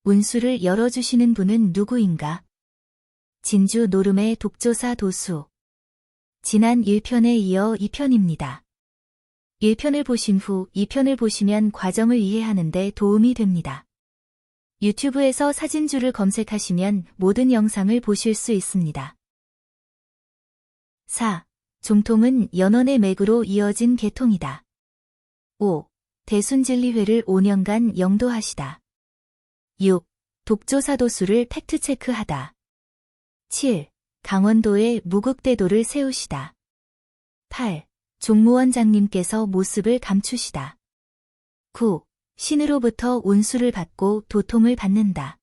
운수를 열어주시는 분은 누구인가? 진주 노름의 독조사 도수. 지난 1편에 이어 2편입니다. 1편을 보신 후 2편을 보시면 과정을 이해하는 데 도움이 됩니다. 유튜브에서 사진주를 검색하시면 모든 영상을 보실 수 있습니다. 4. 종통은 연원의 맥으로 이어진 계통이다. 5. 대순진리회를 5년간 영도하시다. 6. 독조사도수를 팩트체크하다. 7. 강원도에 무국대도를 세우시다. 8. 종무원장님께서 모습을 감추시다. 9. 신으로부터 운수를 받고 도통을 받는다.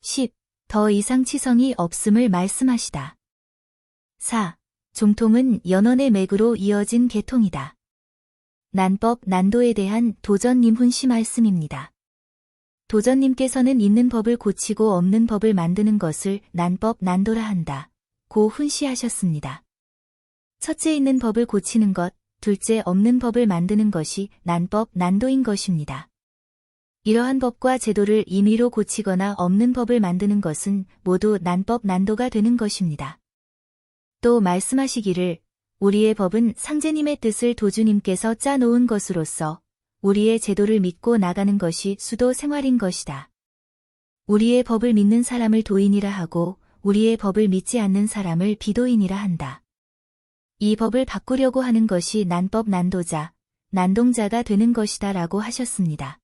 10. 더 이상 치성이 없음을 말씀하시다. 4. 종통은 연원의 맥으로 이어진 계통이다. 난법 난도에 대한 도전님 훈시 말씀입니다. 도전님께서는 있는 법을 고치고 없는 법을 만드는 것을 난법 난도라 한다. 고 훈시하셨습니다. 첫째 있는 법을 고치는 것, 둘째 없는 법을 만드는 것이 난법 난도인 것입니다. 이러한 법과 제도를 임의로 고치거나 없는 법을 만드는 것은 모두 난법 난도가 되는 것입니다. 또 말씀하시기를 우리의 법은 상제님의 뜻을 도주님께서 짜놓은 것으로서 우리의 제도를 믿고 나가는 것이 수도 생활인 것이다. 우리의 법을 믿는 사람을 도인이라 하고 우리의 법을 믿지 않는 사람을 비도인이라 한다. 이 법을 바꾸려고 하는 것이 난법 난도자, 난동자가 되는 것이다 라고 하셨습니다.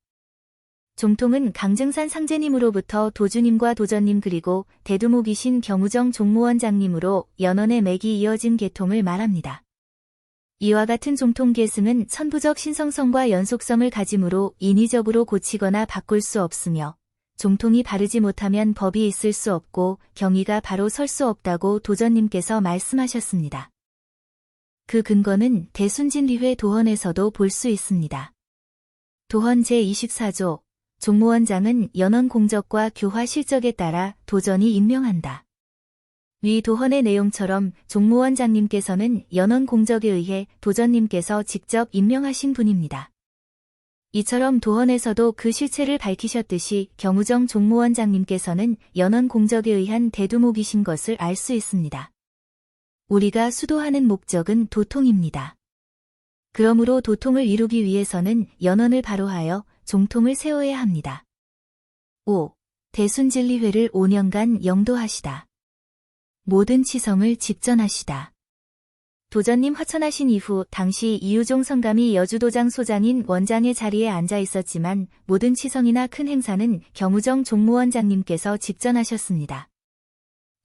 종통은 강증산 상제님으로부터 도주님과 도전님 그리고 대두목이신 경우정 종무원장님으로 연원의 맥이 이어진 계통을 말합니다. 이와 같은 종통 계승은 천부적 신성성과 연속성을 가짐으로 인위적으로 고치거나 바꿀 수 없으며 종통이 바르지 못하면 법이 있을 수 없고 경의가 바로 설 수 없다고 도전님께서 말씀하셨습니다. 그 근거는 대순진리회 도헌에서도 볼 수 있습니다. 도헌 제24조 종무원장은 연원 공적과 교화 실적에 따라 도전이 임명한다. 위 도헌의 내용처럼 종무원장님께서는 연원 공적에 의해 도전님께서 직접 임명하신 분입니다. 이처럼 도헌에서도 그 실체를 밝히셨듯이 경우정 종무원장님께서는 연원 공적에 의한 대두목이신 것을 알 수 있습니다. 우리가 수도하는 목적은 도통입니다. 그러므로 도통을 이루기 위해서는 연원을 바로하여 종통을 세워야 합니다. 5. 대순진리회를 5년간 영도하시다. 모든 치성을 집전하시다. 도전님 화천하신 이후 당시 이유종 성감이 여주도장 소장인 원장의 자리에 앉아 있었지만 모든 치성이나 큰 행사는 경우정 종무원장님께서 집전하셨습니다.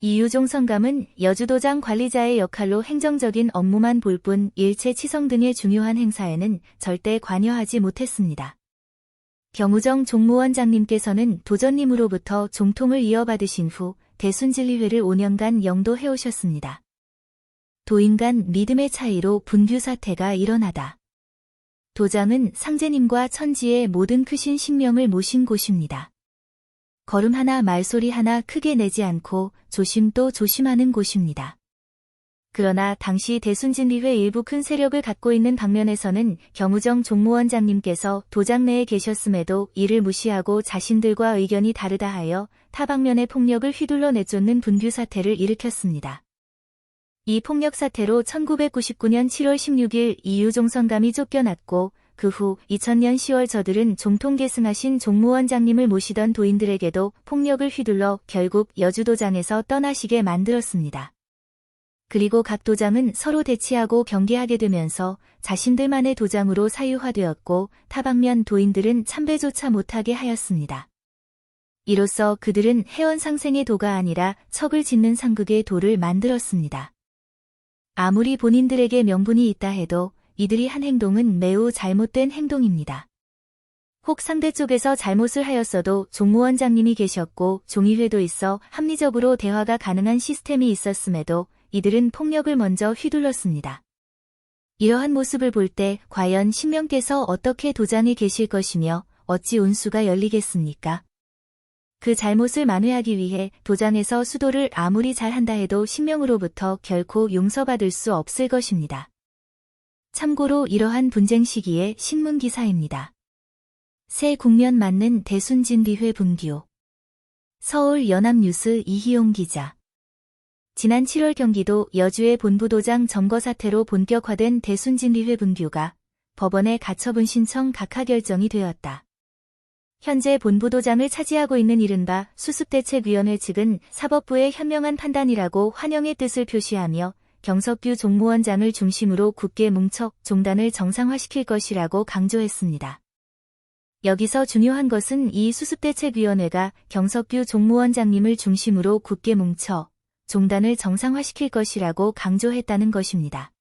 이유종 성감은 여주도장 관리자의 역할로 행정적인 업무만 볼 뿐 일체 치성 등의 중요한 행사에는 절대 관여하지 못했습니다. 경우정 종무원장님께서는 도전님으로부터 종통을 이어받으신 후 대순진리회를 5년간 영도해오셨습니다. 도인 간 믿음의 차이로 분규 사태가 일어나다. 도장은 상제님과 천지의 모든 크신 신명을 모신 곳입니다. 걸음 하나 말소리 하나 크게 내지 않고 조심 또 조심하는 곳입니다. 그러나 당시 대순진리회 일부 큰 세력을 갖고 있는 방면에서는 경우정 종무원장님께서 도장 내에 계셨음에도 이를 무시하고 자신들과 의견이 다르다 하여 타방면의 폭력을 휘둘러 내쫓는 분규 사태를 일으켰습니다. 이 폭력 사태로 1999년 7월 16일 이유종 성감이 쫓겨났고 그 후 2000년 10월 저들은 종통계승하신 종무원장님을 모시던 도인들에게도 폭력을 휘둘러 결국 여주도장에서 떠나시게 만들었습니다. 그리고 각 도장은 서로 대치하고 경계하게 되면서 자신들만의 도장으로 사유화되었고 타방면 도인들은 참배조차 못하게 하였습니다. 이로써 그들은 해원상생의 도가 아니라 척을 짓는 상극의 도를 만들었습니다. 아무리 본인들에게 명분이 있다 해도 이들이 한 행동은 매우 잘못된 행동입니다. 혹 상대 쪽에서 잘못을 하였어도 종무원장님이 계셨고 종의회도 있어 합리적으로 대화가 가능한 시스템이 있었음에도 이들은 폭력을 먼저 휘둘렀습니다. 이러한 모습을 볼 때 과연 신명께서 어떻게 도장에 계실 것이며 어찌 운수가 열리겠습니까? 그 잘못을 만회하기 위해 도장에서 수도를 아무리 잘한다 해도 신명으로부터 결코 용서받을 수 없을 것입니다. 참고로 이러한 분쟁 시기의 신문기사입니다. 새 국면 맞는 대순진리회 분규. 서울 연합뉴스 이희용 기자. 지난 7월 경기도 여주의 본부도장 점거 사태로 본격화된 대순진리회 분규가 법원에 가처분 신청 각하 결정이 되었다. 현재 본부도장을 차지하고 있는 이른바 수습대책위원회 측은 사법부의 현명한 판단이라고 환영의 뜻을 표시하며 경석규 종무원장을 중심으로 굳게 뭉쳐 종단을 정상화시킬 것이라고 강조했습니다. 여기서 중요한 것은 이 수습대책위원회가 경석규 종무원장님을 중심으로 굳게 뭉쳐 종단을 정상화시킬 것이라고 강조했다는 것입니다.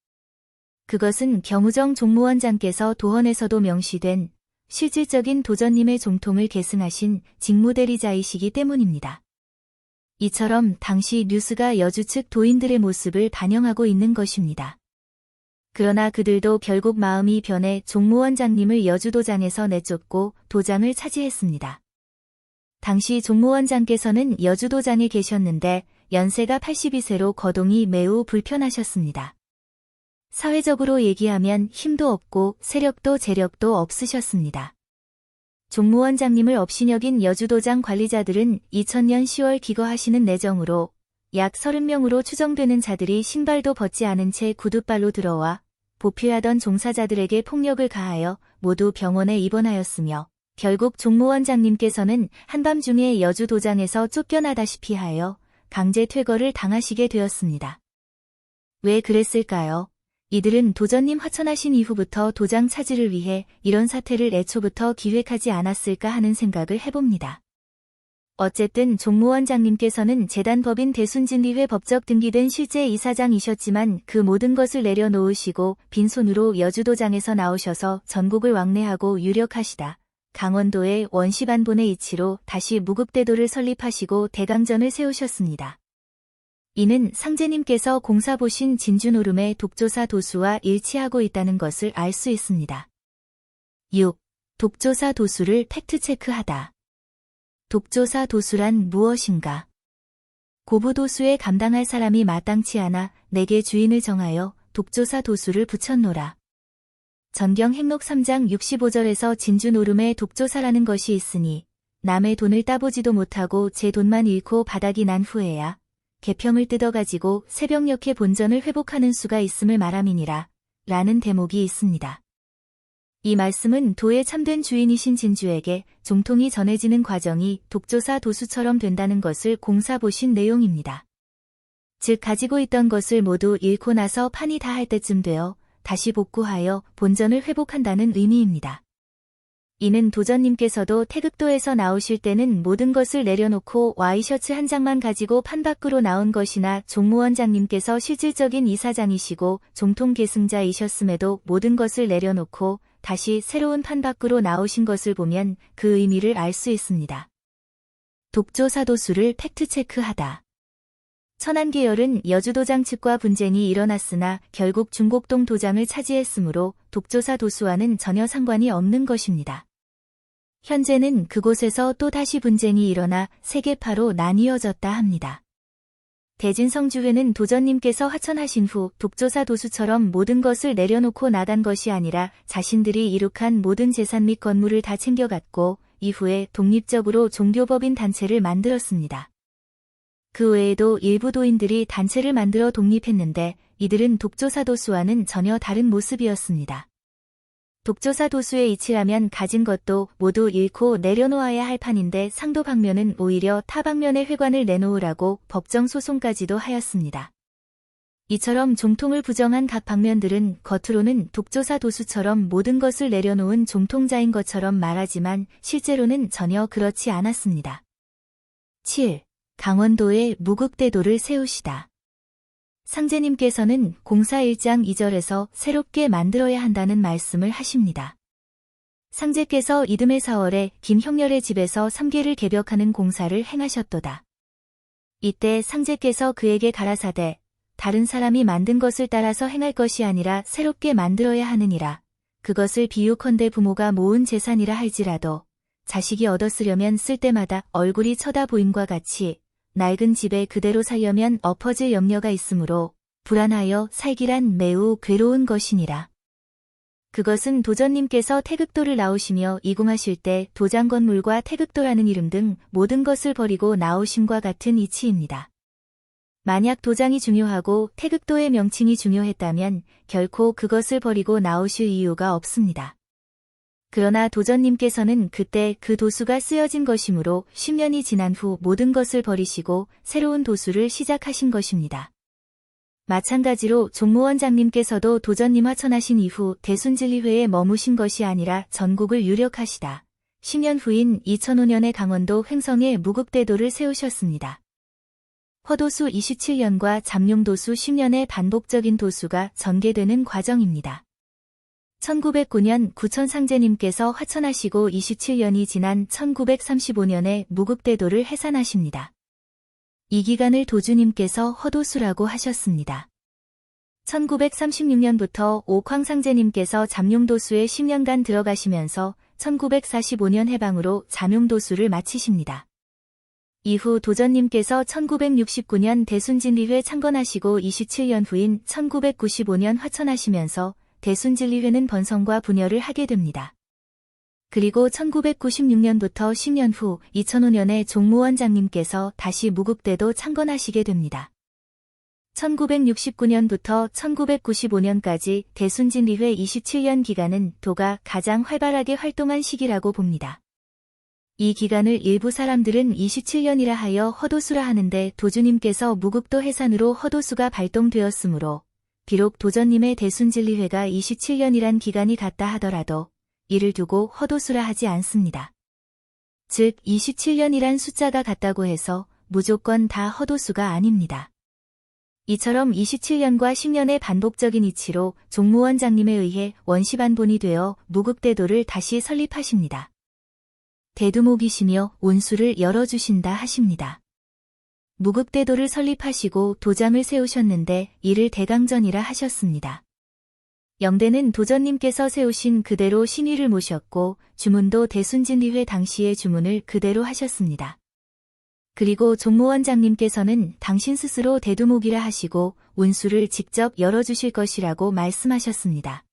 그것은 경우정 종무원장께서 도헌에서도 명시된 실질적인 도전님의 종통을 계승하신 직무대리자이시기 때문입니다. 이처럼 당시 뉴스가 여주 측 도인들의 모습을 반영하고 있는 것입니다. 그러나 그들도 결국 마음이 변해 종무원장님을 여주도장에서 내쫓고 도장을 차지했습니다. 당시 종무원장께서는 여주도장에 계셨는데 연세가 82세로 거동이 매우 불편하셨습니다. 사회적으로 얘기하면 힘도 없고 세력도 재력도 없으셨습니다. 종무원장님을 업신여긴 여주도장 관리자들은 2000년 10월 기거하시는 내정으로 약 30명으로 추정되는 자들이 신발도 벗지 않은 채 구둣발로 들어와 보필하던 종사자들에게 폭력을 가하여 모두 병원에 입원하였으며 결국 종무원장님께서는 한밤중에 여주도장에서 쫓겨나다시피 하여 강제 퇴거를 당하시게 되었습니다. 왜 그랬을까요? 이들은 도전님 화천하신 이후부터 도장 차지를 위해 이런 사태를 애초부터 기획하지 않았을까 하는 생각을 해봅니다. 어쨌든 종무원장님께서는 재단법인 대순진리회 법적 등기된 실제 이사장이셨지만 그 모든 것을 내려놓으시고 빈손으로 여주도장에서 나오셔서 전국을 왕래하고 유력하시다. 강원도의 원시반본의 이치로 다시 무급대도를 설립하시고 대강전을 세우셨습니다. 이는 상제님께서 공사 보신 진주노름의 독조사 도수와 일치하고 있다는 것을 알 수 있습니다. 6. 독조사 도수를 팩트체크하다. 독조사 도수란 무엇인가? 고부도수에 감당할 사람이 마땅치 않아 내게 주인을 정하여 독조사 도수를 붙였노라. 전경 행록 3장 65절에서 진주노름에 독조사라는 것이 있으니 남의 돈을 따보지도 못하고 제 돈만 잃고 바닥이 난 후에야 개평을 뜯어가지고 새벽녘에 본전을 회복하는 수가 있음을 말함이니라 라는 대목이 있습니다. 이 말씀은 도의 참된 주인이신 진주에게 종통이 전해지는 과정이 독조사 도수처럼 된다는 것을 공사보신 내용입니다. 즉 가지고 있던 것을 모두 잃고 나서 판이 다 할 때쯤 되어 다시 복구하여 본전을 회복한다는 의미입니다. 이는 도전님께서도 태극도에서 나오실 때는 모든 것을 내려놓고 와이셔츠 한 장만 가지고 판 밖으로 나온 것이나 종무원장님께서 실질적인 이사장이시고 종통 계승자이셨음에도 모든 것을 내려놓고 다시 새로운 판 밖으로 나오신 것을 보면 그 의미를 알 수 있습니다. 독조사도수를 팩트체크하다. 천안계열은 여주도장 측과 분쟁이 일어났으나 결국 중곡동 도장을 차지했으므로 독조사 도수와는 전혀 상관이 없는 것입니다. 현재는 그곳에서 또다시 분쟁이 일어나 세계파로 나뉘어졌다 합니다. 대진성주회는 도전님께서 화천하신 후 독조사 도수처럼 모든 것을 내려놓고 나간 것이 아니라 자신들이 이룩한 모든 재산 및 건물을 다 챙겨갔고 이후에 독립적으로 종교법인 단체를 만들었습니다. 그 외에도 일부 도인들이 단체를 만들어 독립했는데 이들은 독조사 도수와는 전혀 다른 모습이었습니다. 독조사 도수에 이치라면 가진 것도 모두 잃고 내려놓아야 할 판인데 상도 방면은 오히려 타 방면의 회관을 내놓으라고 법정 소송까지도 하였습니다. 이처럼 종통을 부정한 각 방면들은 겉으로는 독조사 도수처럼 모든 것을 내려놓은 종통자인 것처럼 말하지만 실제로는 전혀 그렇지 않았습니다. 7. 강원도에 무급대도를 세우시다. 상제님께서는 공사 1장 2절에서 새롭게 만들어야 한다는 말씀을 하십니다. 상제께서 이듬해 4월에 김형렬의 집에서 3개를 개벽하는 공사를 행하셨도다. 이때 상제께서 그에게 가라사대 다른 사람이 만든 것을 따라서 행할 것이 아니라 새롭게 만들어야 하느니라. 그것을 비유컨대 부모가 모은 재산이라 할지라도 자식이 얻었으려면 쓸 때마다 얼굴이 쳐다보임과 같이 낡은 집에 그대로 살려면 엎어질 염려가 있으므로 불안하여 살기란 매우 괴로운 것이니라. 그것은 도전님께서 태극도를 나오시며 이궁하실 때 도장건물과 태극도라는 이름 등 모든 것을 버리고 나오심과 같은 이치입니다. 만약 도장이 중요하고 태극도의 명칭이 중요했다면 결코 그것을 버리고 나오실 이유가 없습니다. 그러나 도전님께서는 그때 그 도수가 쓰여진 것이므로 10년이 지난 후 모든 것을 버리시고 새로운 도수를 시작하신 것입니다. 마찬가지로 종무원장님께서도 도전님 하천하신 이후 대순진리회에 머무신 것이 아니라 전국을 유력하시다. 10년 후인 2005년에 강원도 횡성에 무국대도를 세우셨습니다. 허도수 27년과 잠룡도수 10년의 반복적인 도수가 전개되는 과정입니다. 1909년 구천상제님께서 하천하시고 27년이 지난 1935년에 무국대도를 해산하십니다. 이 기간을 도주님께서 허도수라고 하셨습니다. 1936년부터 옥황상제님께서 잠룡도수에 10년간 들어가시면서 1945년 해방으로 잠룡도수를 마치십니다. 이후 도전님께서 1969년 대순진리회 창건하시고 27년 후인 1995년 화천하시면서 대순진리회는 번성과 분열을 하게 됩니다. 그리고 1996년부터 10년 후 2005년에 종무원장님께서 다시 무국대도 창건하시게 됩니다. 1969년부터 1995년까지 대순진리회 27년 기간은 도가 가장 활발하게 활동한 시기라고 봅니다. 이 기간을 일부 사람들은 27년이라 하여 허도수라 하는데 도주님께서 무국도 해산으로 허도수가 발동되었으므로 비록 도전님의 대순진리회가 27년이란 기간이 같다 하더라도 이를 두고 허도수라 하지 않습니다. 즉 27년이란 숫자가 같다고 해서 무조건 다 허도수가 아닙니다. 이처럼 27년과 10년의 반복적인 이치로 종무원장님에 의해 원시반본이 되어 무국대도를 다시 설립하십니다. 대두목이시며 온수를 열어주신다 하십니다. 무국대도를 설립하시고 도장을 세우셨는데 이를 대강전이라 하셨습니다. 영대는 도전님께서 세우신 그대로 신위를 모셨고 주문도 대순진리회 당시의 주문을 그대로 하셨습니다. 그리고 종무원장님께서는 당신 스스로 대두목이라 하시고 운수를 직접 열어주실 것이라고 말씀하셨습니다.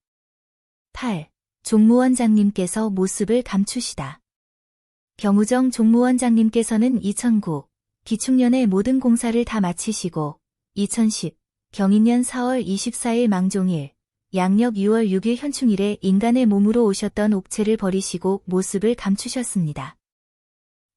8. 종무원장님께서 모습을 감추시다. 경우정 종무원장님께서는 2009 기축년의 모든 공사를 다 마치시고 2010 경인년 4월 24일 망종일 양력 6월 6일 현충일에 인간의 몸으로 오셨던 옥체를 버리시고 모습을 감추셨습니다.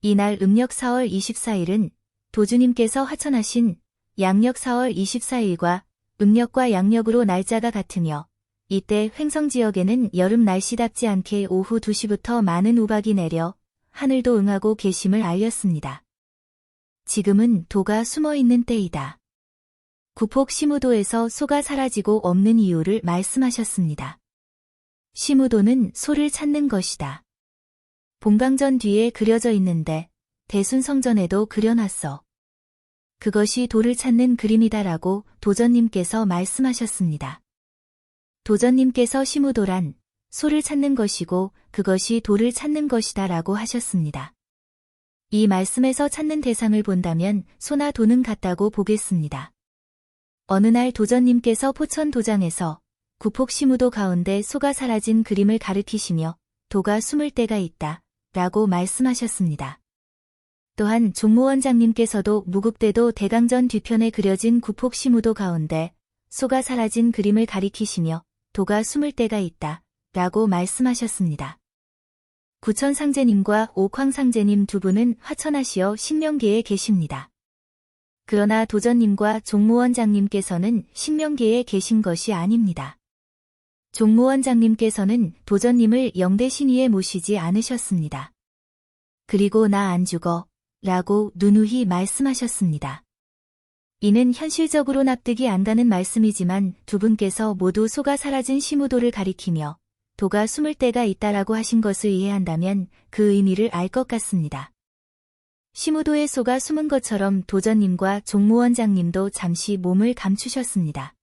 이날 음력 4월 24일은 도주님께서 하천하신 양력 4월 24일과 음력과 양력으로 날짜가 같으며 이때 횡성 지역에는 여름 날씨답지 않게 오후 2시부터 많은 우박이 내려 하늘도 응하고 계심을 알렸습니다. 지금은 도가 숨어있는 때이다. 구폭 시무도에서 소가 사라지고 없는 이유를 말씀하셨습니다. 시무도는 소를 찾는 것이다. 봉강전 뒤에 그려져 있는데 대순성전에도 그려놨어. 그것이 도를 찾는 그림이다라고 도전님께서 말씀하셨습니다. 도전님께서 시무도란 소를 찾는 것이고 그것이 도를 찾는 것이다라고 하셨습니다. 이 말씀에서 찾는 대상을 본다면 소나 도는 같다고 보겠습니다. 어느 날 도전님께서 포천 도장에서 구폭시무도 가운데 소가 사라진 그림을 가리키시며 도가 숨을 때가 있다 라고 말씀하셨습니다. 또한 종무원장님께서도 무국대도 대강전 뒤편에 그려진 구폭시무도 가운데 소가 사라진 그림을 가리키시며 도가 숨을 때가 있다 라고 말씀하셨습니다. 구천상제님과 옥황상제님 두 분은 화천하시어 신명계에 계십니다. 그러나 도전님과 종무원장님께서는 신명계에 계신 것이 아닙니다. 종무원장님께서는 도전님을 영대신위에 모시지 않으셨습니다. 그리고 나 안 죽어 라고 누누이 말씀하셨습니다. 이는 현실적으로 납득이 안 가는 말씀이지만 두 분께서 모두 소가 사라진 시무도를 가리키며 도가 숨을 때가 있다라고 하신 것을 이해한다면 그 의미를 알 것 같습니다. 시무도의 소가 숨은 것처럼 도전님과 종무원장님도 잠시 몸을 감추셨습니다.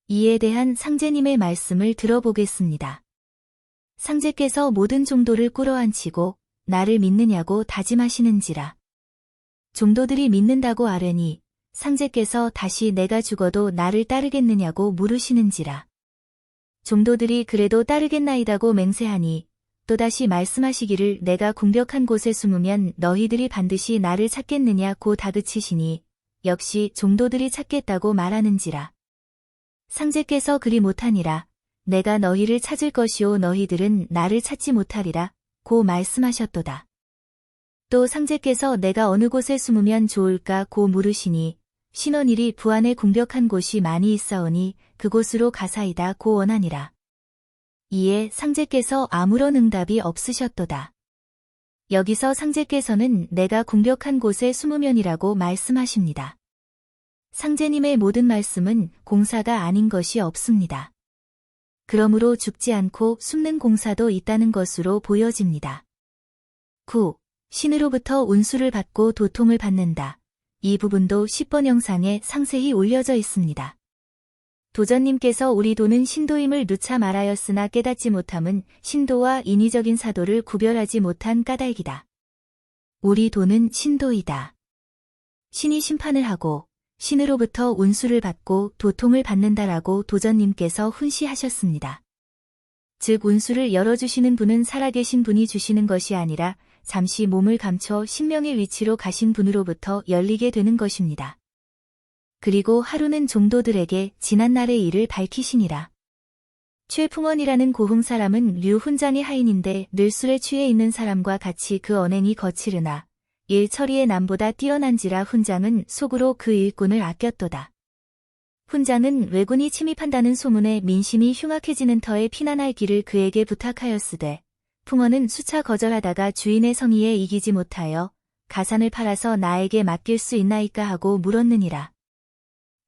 이에 대한 상제님의 말씀을 들어보겠습니다. 상제께서 모든 종도를 꿇어앉히고 나를 믿느냐고 다짐하시는지라. 종도들이 믿는다고 아뢰니 상제께서 다시 내가 죽어도 나를 따르겠느냐고 물으시는지라. 종도들이 그래도 따르겠나이다고 맹세하니 또다시 말씀하시기를 내가 궁벽한 곳에 숨으면 너희들이 반드시 나를 찾겠느냐고 다그치시니 역시 종도들이 찾겠다고 말하는지라. 상제께서 그리 못하니라. 내가 너희를 찾을 것이요 너희들은 나를 찾지 못하리라 고 말씀하셨도다. 또 상제께서 내가 어느 곳에 숨으면 좋을까 고 물으시니 신원일이 부안에 궁벽한 곳이 많이 있사오니 그곳으로 가사이다 고 원하니라. 이에 상제께서 아무런 응답이 없으셨도다. 여기서 상제께서는 내가 궁벽한 곳에 숨으면이라고 말씀하십니다. 상제님의 모든 말씀은 공사가 아닌 것이 없습니다. 그러므로 죽지 않고 숨는 공사도 있다는 것으로 보여집니다. 9. 신으로부터 운수를 받고 도통을 받는다. 이 부분도 10번 영상에 상세히 올려져 있습니다. 도전님께서 우리 도는 신도임을 누차 말하였으나 깨닫지 못함은 신도와 인위적인 사도를 구별하지 못한 까닭이다. 우리 도는 신도이다. 신이 심판을 하고 신으로부터 운수를 받고 도통을 받는다라고 도전님께서 훈시하셨습니다. 즉 운수를 열어주시는 분은 살아계신 분이 주시는 것이 아니라 잠시 몸을 감춰 신명의 위치로 가신 분으로부터 열리게 되는 것입니다. 그리고 하루는 종도들에게 지난날의 일을 밝히시니라. 최풍원이라는 고흥 사람은 류훈장의 하인인데 늘 술에 취해 있는 사람과 같이 그 언행이 거칠으나 일 처리에 남보다 뛰어난지라 훈장은 속으로 그 일꾼을 아꼈도다. 훈장은 왜군이 침입한다는 소문에 민심이 흉악해지는 터에 피난할 길을 그에게 부탁하였으되 풍원은 수차 거절하다가 주인의 성의에 이기지 못하여 가산을 팔아서 나에게 맡길 수 있나이까 하고 물었느니라.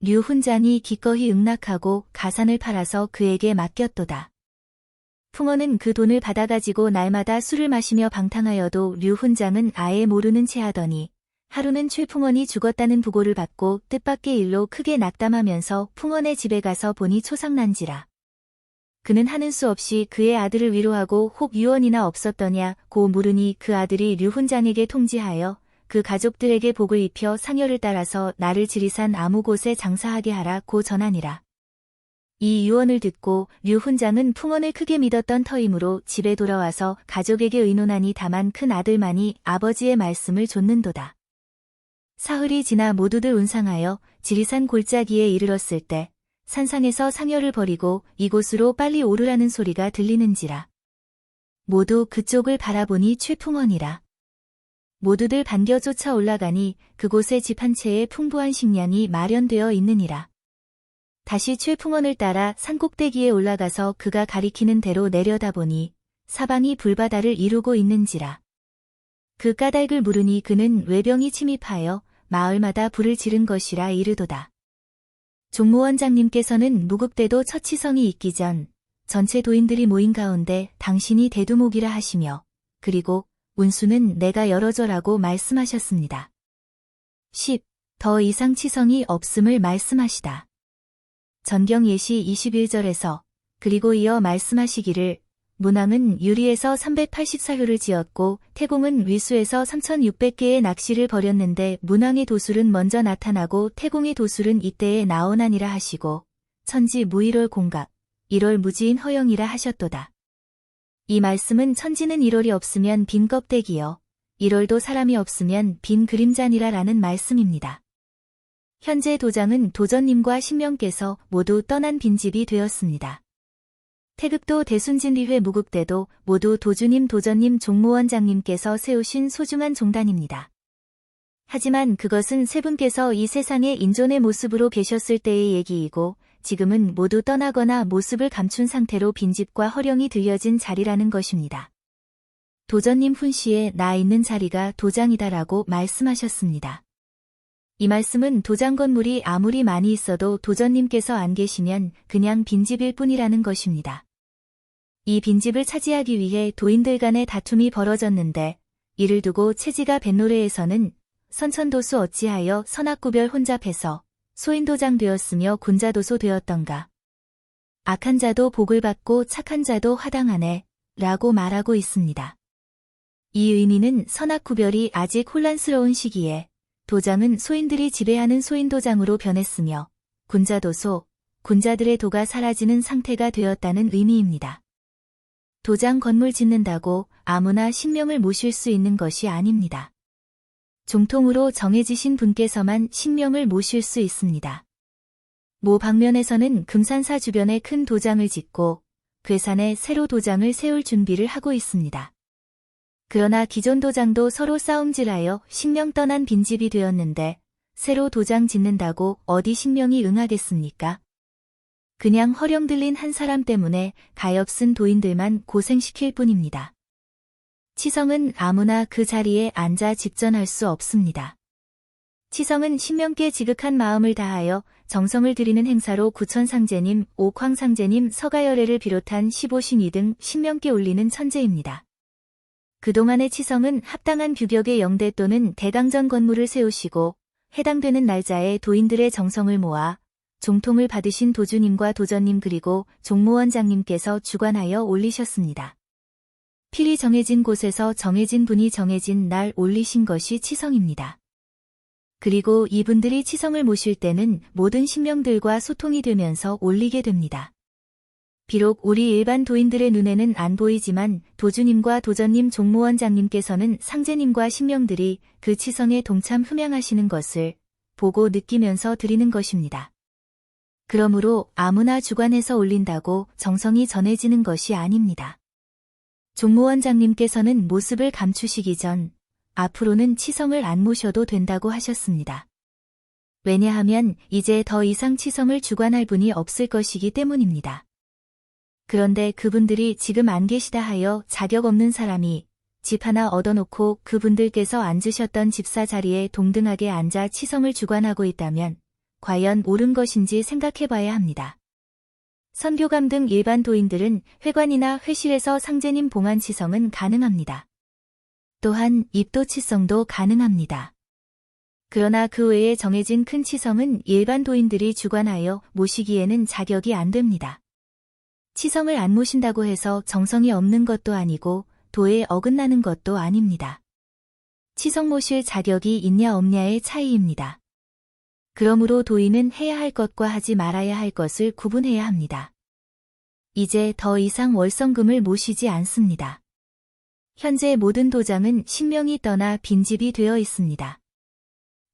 류훈장이 기꺼이 응낙하고 가산을 팔아서 그에게 맡겼도다. 풍원은 그 돈을 받아가지고 날마다 술을 마시며 방탕하여도 류훈장은 아예 모르는 채 하더니 하루는 최풍원이 죽었다는 부고를 받고 뜻밖의 일로 크게 낙담하면서 풍원의 집에 가서 보니 초상난지라. 그는 하는 수 없이 그의 아들을 위로하고 혹 유언이나 없었더냐고 물으니 그 아들이 류훈장에게 통지하여 그 가족들에게 복을 입혀 상여를 따라서 나를 지리산 아무 곳에 장사하게 하라고 전하니라. 이 유언을 듣고 류훈장은 풍원을 크게 믿었던 터이므로 집에 돌아와서 가족에게 의논하니 다만 큰 아들만이 아버지의 말씀을 좇는도다. 사흘이 지나 모두들 운상하여 지리산 골짜기에 이르렀을 때 산상에서 상여를 버리고 이곳으로 빨리 오르라는 소리가 들리는지라. 모두 그쪽을 바라보니 최풍원이라. 모두들 반겨 쫓아 올라가니 그곳에 집 한 채에 풍부한 식량이 마련되어 있느니라. 다시 최풍원을 따라 산꼭대기에 올라가서 그가 가리키는 대로 내려다보니 사방이 불바다를 이루고 있는지라. 그 까닭을 물으니 그는 외병이 침입하여 마을마다 불을 지른 것이라 이르도다. 종무원장님께서는 무급대도 처치성이 있기 전 전체 도인들이 모인 가운데 당신이 대두목이라 하시며 그리고 운수는 내가 열어줘라고 말씀하셨습니다. 10. 더 이상 치성이 없음을 말씀하시다. 전경 예시 21절에서 그리고 이어 말씀하시기를 문왕은 유리에서 384효를 지었고 태공은 위수에서 3600개의 낚시를 벌였는데 문왕의 도술은 먼저 나타나고 태공의 도술은 이때에 나오나니라 하시고 천지 무일월 공각, 일월 무지인 허영이라 하셨도다. 이 말씀은 천지는 일월이 없으면 빈 껍데기여, 일월도 사람이 없으면 빈 그림자니라 라는 말씀입니다. 현재 도장은 도전님과 신명께서 모두 떠난 빈집이 되었습니다. 태극도 대순진리회 무국대도 모두 도주님 도전님 종무원장님께서 세우신 소중한 종단입니다. 하지만 그것은 세 분께서 이 세상에 인존의 모습으로 계셨을 때의 얘기이고 지금은 모두 떠나거나 모습을 감춘 상태로 빈집과 허령이 들려진 자리라는 것입니다. 도전님 훈시에 나 있는 자리가 도장이다라고 말씀하셨습니다. 이 말씀은 도장 건물이 아무리 많이 있어도 도전님께서 안 계시면 그냥 빈집일 뿐이라는 것입니다. 이 빈집을 차지하기 위해 도인들 간의 다툼이 벌어졌는데 이를 두고 채지가 뱃노래에서는 선천도수 어찌하여 선악구별 혼잡해서 소인도장 되었으며 군자도소 되었던가. 악한 자도 복을 받고 착한 자도 화당하네 라고 말하고 있습니다. 이 의미는 선악구별이 아직 혼란스러운 시기에 도장은 소인들이 지배하는 소인도장으로 변했으며 군자도소, 군자들의 도가 사라지는 상태가 되었다는 의미입니다. 도장 건물 짓는다고 아무나 신명을 모실 수 있는 것이 아닙니다. 종통으로 정해지신 분께서만 신명을 모실 수 있습니다. 모 방면에서는 금산사 주변에 큰 도장을 짓고 괴산에 새로 도장을 세울 준비를 하고 있습니다. 그러나 기존 도장도 서로 싸움질하여 신명 떠난 빈집이 되었는데 새로 도장 짓는다고 어디 신명이 응하겠습니까? 그냥 허령 들린 한 사람 때문에 가엾은 도인들만 고생시킬 뿐입니다. 치성은 아무나 그 자리에 앉아 집전할 수 없습니다. 치성은 신명께 지극한 마음을 다하여 정성을 들이는 행사로 구천상제님, 옥황상제님, 서가열애를 비롯한 15신이 등 신명께 올리는 천재입니다. 그동안의 치성은 합당한 규격의 영대 또는 대강전 건물을 세우시고 해당되는 날짜에 도인들의 정성을 모아 종통을 받으신 도주님과 도전님 그리고 종무원장님께서 주관하여 올리셨습니다. 필히 정해진 곳에서 정해진 분이 정해진 날 올리신 것이 치성입니다. 그리고 이분들이 치성을 모실 때는 모든 신명들과 소통이 되면서 올리게 됩니다. 비록 우리 일반 도인들의 눈에는 안 보이지만 도주님과 도전님 종무원장님께서는 상제님과 신명들이 그 치성에 동참 흠양하시는 것을 보고 느끼면서 드리는 것입니다. 그러므로 아무나 주관해서 올린다고 정성이 전해지는 것이 아닙니다. 종무원장님께서는 모습을 감추시기 전 앞으로는 치성을 안 모셔도 된다고 하셨습니다. 왜냐하면 이제 더 이상 치성을 주관할 분이 없을 것이기 때문입니다. 그런데 그분들이 지금 안 계시다 하여 자격 없는 사람이 집 하나 얻어놓고 그분들께서 앉으셨던 집사 자리에 동등하게 앉아 치성을 주관하고 있다면 과연 옳은 것인지 생각해봐야 합니다. 선교감 등 일반 도인들은 회관이나 회실에서 상제님 봉안 치성은 가능합니다. 또한 입도 치성도 가능합니다. 그러나 그 외에 정해진 큰 치성은 일반 도인들이 주관하여 모시기에는 자격이 안 됩니다. 치성을 안 모신다고 해서 정성이 없는 것도 아니고 도에 어긋나는 것도 아닙니다. 치성 모실 자격이 있냐 없냐의 차이입니다. 그러므로 도인은 해야 할 것과 하지 말아야 할 것을 구분해야 합니다. 이제 더 이상 월성금을 모시지 않습니다. 현재 모든 도장은 신명이 떠나 빈집이 되어 있습니다.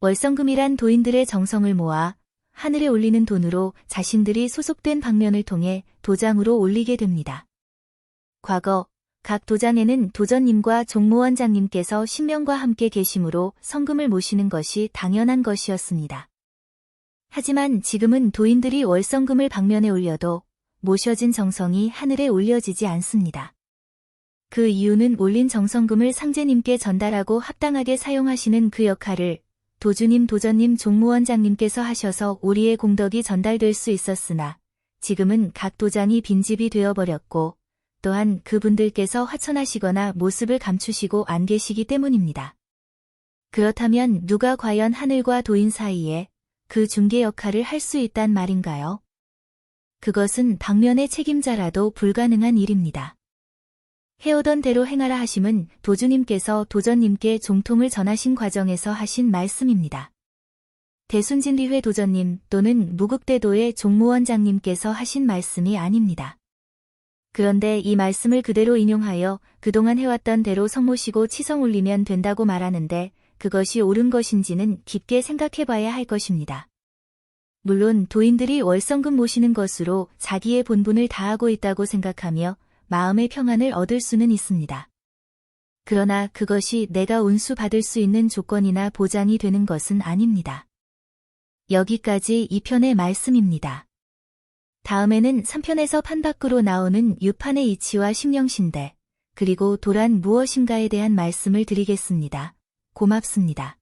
월성금이란 도인들의 정성을 모아 하늘에 올리는 돈으로 자신들이 소속된 방면을 통해 도장으로 올리게 됩니다. 과거 각 도장에는 도전님과 종무원장님께서 신명과 함께 계심으로 성금을 모시는 것이 당연한 것이었습니다. 하지만 지금은 도인들이 월성금을 방면에 올려도 모셔진 정성이 하늘에 올려지지 않습니다. 그 이유는 올린 정성금을 상제님께 전달하고 합당하게 사용하시는 그 역할을 도주님, 도전님, 종무원장님께서 하셔서 우리의 공덕이 전달될 수 있었으나 지금은 각 도장이 빈집이 되어버렸고 또한 그분들께서 화천하시거나 모습을 감추시고 안 계시기 때문입니다. 그렇다면 누가 과연 하늘과 도인 사이에 그 중개 역할을 할 수 있단 말인가요? 그것은 방면의 책임자라도 불가능한 일입니다. 해오던 대로 행하라 하심은 도주님께서 도전님께 종통을 전하신 과정에서 하신 말씀입니다. 대순진리회 도전님 또는 무국대도의 종무원장님께서 하신 말씀이 아닙니다. 그런데 이 말씀을 그대로 인용하여 그동안 해왔던 대로 성 모시고 치성 올리면 된다고 말하는데 그것이 옳은 것인지는 깊게 생각해봐야 할 것입니다. 물론 도인들이 월성금 모시는 것으로 자기의 본분을 다하고 있다고 생각하며 마음의 평안을 얻을 수는 있습니다. 그러나 그것이 내가 운수 받을 수 있는 조건이나 보장이 되는 것은 아닙니다. 여기까지 2편의 말씀입니다. 다음에는 3편에서 판 밖으로 나오는 유판의 이치와 심령신대, 그리고 도란 무엇인가에 대한 말씀을 드리겠습니다. 고맙습니다.